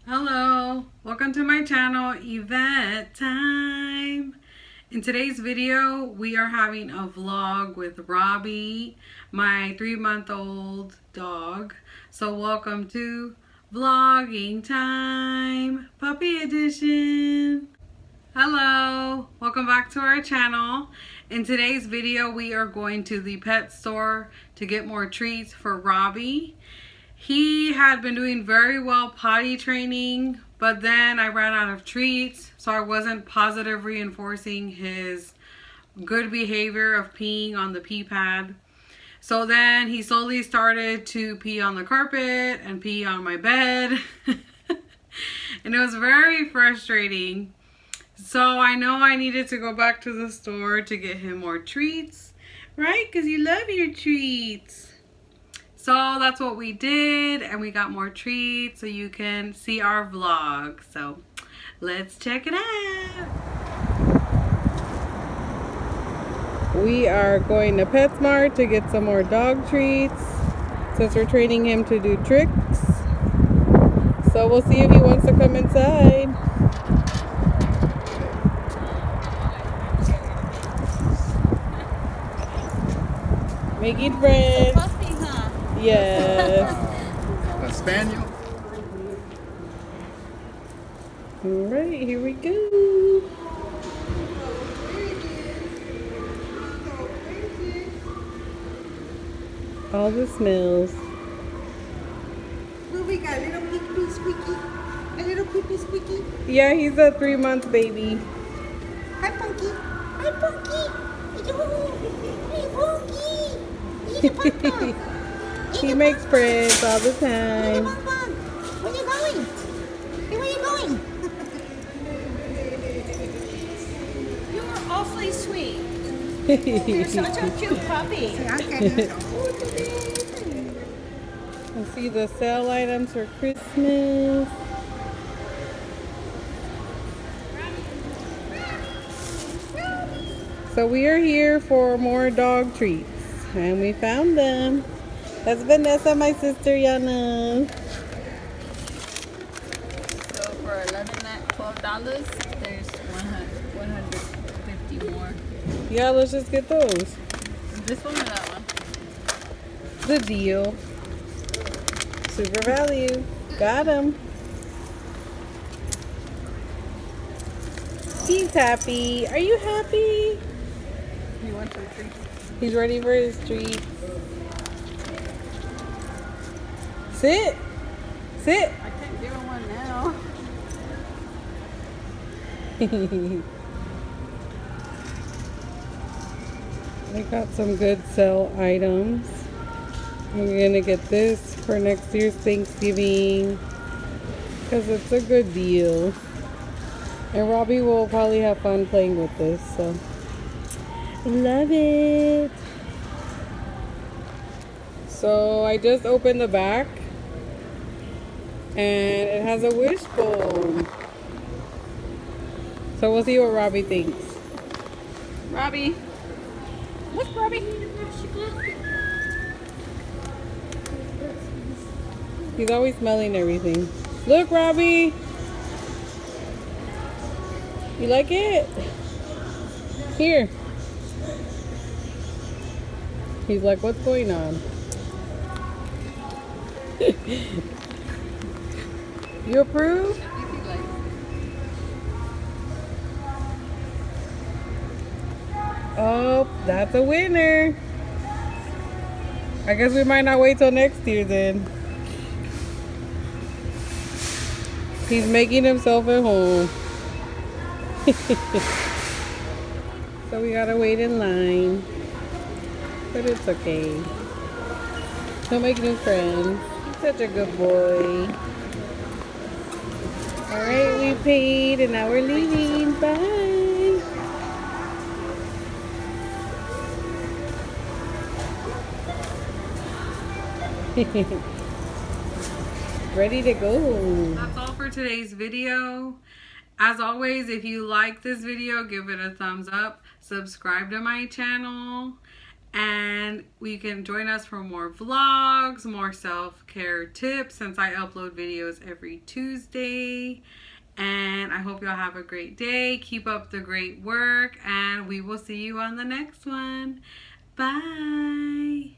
Hello, welcome to my channel, Event Time. In today's video, we are having a vlog with Robbie, my 3-month-old dog. So welcome to Vlogging Time, Puppy Edition. Hello, welcome back to our channel. In today's video, we are going to the pet store to get more treats for Robbie. He had been doing very well potty training, but then I ran out of treats, so I wasn't positive reinforcing his good behavior of peeing on the pee pad. So then he slowly started to pee on the carpet and pee on my bed. And it was very frustrating. So I know I needed to go back to the store to get him more treats, right? Because you love your treats. So that's what we did, and we got more treats so you can see our vlog. So let's check it out. We are going to PetSmart to get some more dog treats since we're training him to do tricks. So we'll see if he wants to come inside. Making friends. Yes. A spaniel. All right, here we go. All the smells. We got a little pee-pee squeaky. A little pee-pee squeaky. Yeah, he's a 3-month baby. Hi, Punky. Hi, Punky. Hey, Punky. Eat a punk. He makes friends all the time. Where you going? Hey, where you going? You are awfully sweet. You're such a cute puppy. I see the sale items for Christmas. So we are here for more dog treats, and we found them. That's Vanessa, my sister, Yana. So for $12, there's 150 more. Yeah, let's just get those. This one or that one? The deal. Super value. Got him. He's happy. Are you happy? You want your treat? He's ready for his treat. Sit. Sit. I can't give him one now. I got some good sale items. We're gonna get this for next year's Thanksgiving because it's a good deal. And Robbie will probably have fun playing with this, so love it. So I just opened the back and it has a wishbone. So we'll see what Robbie thinks. Robbie. Look, Robbie. He's always smelling everything. Look, Robbie. You like it? Here. He's like, what's going on? You approve? Oh, that's a winner. I guess we might not wait till next year then. He's making himself at home. So we gotta wait in line. But it's okay. He'll make new friends. He's such a good boy. Alright, we paid and now we're leaving. Bye. Ready to go. That's all for today's video. As always, if you like this video, give it a thumbs up. Subscribe to my channel. And you can join us for more vlogs, more self-care tips, since I upload videos every Tuesday. And I hope y'all have a great day. Keep up the great work, and we will see you on the next one. Bye.